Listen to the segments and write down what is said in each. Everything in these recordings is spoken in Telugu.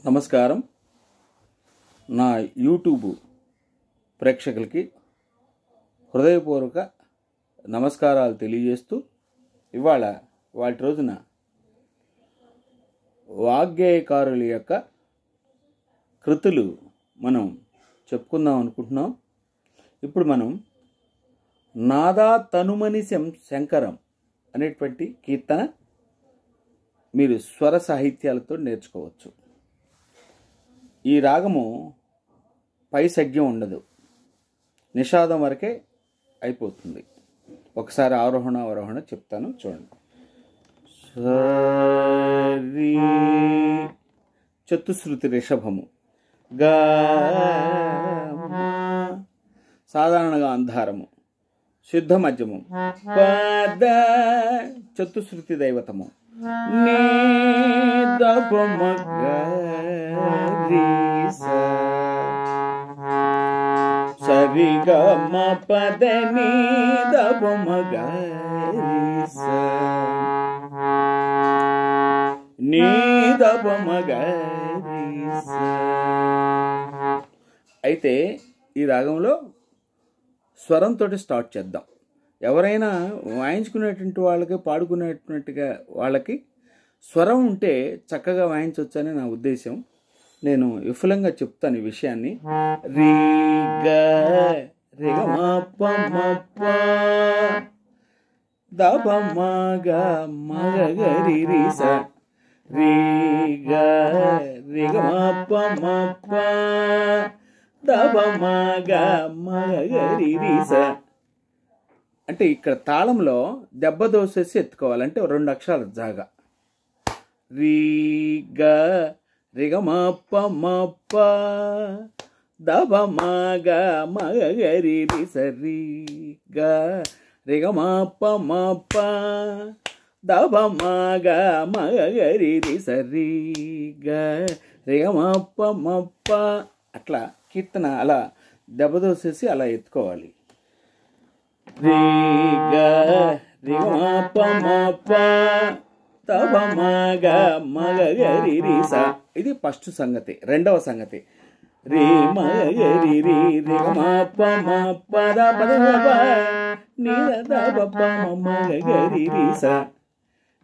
నమస్కారం. నా యూట్యూబ్ ప్రేక్షకులకి హృదయపూర్వక నమస్కారాలు తెలియజేస్తూ ఇవాళ వాటి రోజున వాగ్గేయకారుల యొక్క కృతులు మనం చెప్పుకుందాం అనుకుంటున్నాం. ఇప్పుడు మనం నాదా తనుమని శంకరం అనేటువంటి కీర్తన మీరు స్వర సాహిత్యాలతో నేర్చుకోవచ్చు. ఈ రాగము పై సజ్ఞం ఉండదు, నిషాదం వరకే అయిపోతుంది. ఒకసారి ఆరోహణ అవరోహణ చెప్తాను, చూడండి. సరి చతుశ్రుతి రిషభము, గా సాధారణంగా అంధారము, శుద్ధ మధ్యము, పద చతుశ్రుతి దైవతము, నీ సరి గ మ పద నీ దప మగ నీ దప మగ. అయితే ఈ రాగంలో స్వరంతో స్టార్ట్ చేద్దాం. ఎవరైనా వాయించుకునేటువంటి వాళ్ళకి, పాడుకునేటువంటిగా వాళ్ళకి స్వరం ఉంటే చక్కగా వాయించవచ్చని నా ఉద్దేశం. నేను విఫలంగా చెప్తాను ఈ విషయాన్ని. రీ గ రి గ మ ప మ ప ద ప మ గ మ గ రి రి స, రీ గ రి గ మ ప మ ప ద ప మ గ మ గ రి రి స. అంటే ఇక్కడ తాళంలో దెబ్బ దోసేసి ఎత్తుకోవాలంటే 2 అక్షరాల జాగా. రీ గ రి గ మ ప మ ప ద ప మ గ మ గ రి రి స, రీ గ రి గ మ ప మ ప ద ప మ గ మ గ రి రి స, రీ గ రి గ మ ప మ ప. అట్లా కీర్తన అలా దెబ్బ దోసేసి అలా ఎత్తుకోవాలి. రీ గ రి గ మ ప మ ప ద ప మ గ మ గ రి రి స. ఇది ఫస్ట్ సంగతి. రెండవ సంగతి, రీ మ గ రి రి రి గ మ ప మ ప ద ప ద ప ని ద ప ప మ గ రి రి స,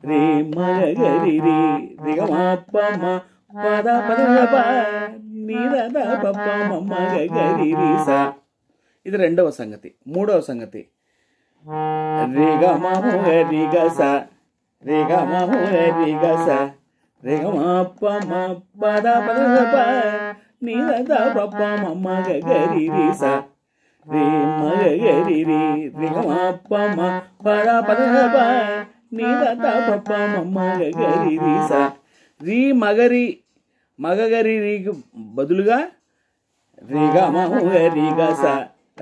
రీ మ గ రి రి రి గ మ ప మ ప ద ప ద ప ని ద ప ప మ గ రి రి స. ఇది రెండవ సంగతి. మూడవ సంగతి, రి గ మ రి గ స, రి గ మ రి గ స, రి గ మ ప మ ప ద ప ద ప ని ద ప ప మ గ రి రి స, రి మ గ రి రి రి గ మ ప మ ప ద ప ద ప ని ద ప ప మ గ రి రి స. రి మగరి మగగరి రికి బదులుగా రి గ మ రి గ స,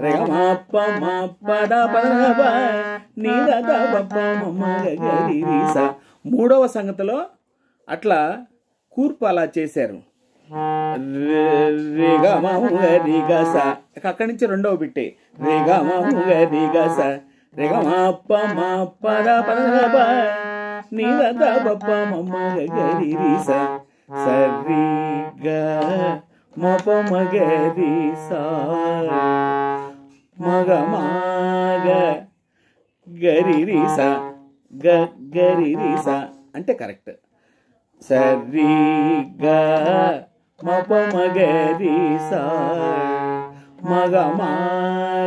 రి గ మ ప మ ప ద ప ద ప ని ద ప ప మ గ రి రి స. మూడవ సంగతిలో అట్లా కూర్పు అలా చేశారు. రి గ మ రి గ స, అక్కడి నుంచి రెండవ బిట్టే, రి గ మ రి గ స, రి గ మ ప మ ప ద ప ద ప ని ద ప ప మ గ రి రి స, స రి గ మ ప మ గ రి స, మ గ మ గ గ రి రి స, గ గ రి రి స అంటే కరెక్ట్. స రి గ మ ప మ గ రి స, మ గ మ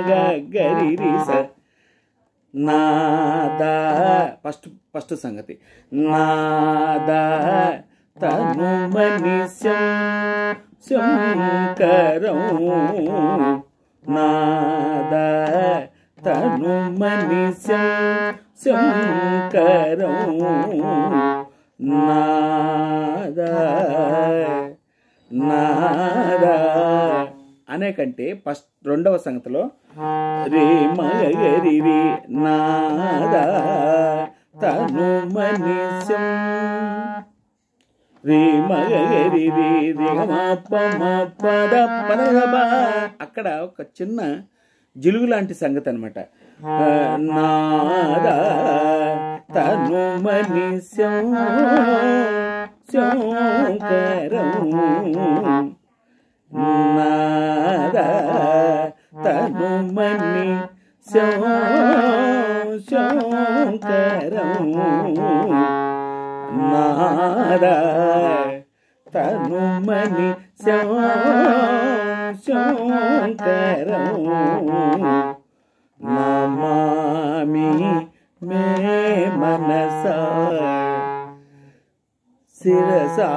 గ గ రి రి స. నాద ఫస్ట్ సంగతి, నాద తనుమని శంకరం, నాద తనుమని శంకరం, నాద నాద అనే కంటే ఫస్ట్ రెండవ సంగతిలో రే మ గ రి రి నాద తనుమని రే మ గ రి రి రి గ మ ప మ ప ద ప ద ప. అక్కడ ఒక చిన్న జిలుగు లాంటి సంగతి అనమాట. నాద తనుమని శంకరం నాద తనుమణి శంకరం నాద తనుమణి శంకరం నమామి మే మనసా శిరసా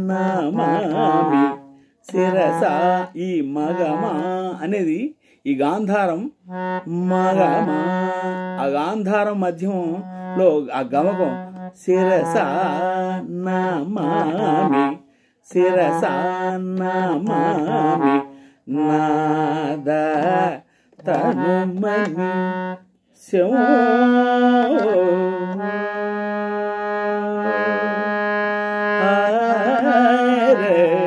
నమామి శిరసా. ఈ మగమా అనేది ఈ గాంధారం మగమా, ఆ గాంధారం మధ్యంలో ఆ గమకం శిరసా నమామి శిరసా నమామి నాద తనుమణి శంకరం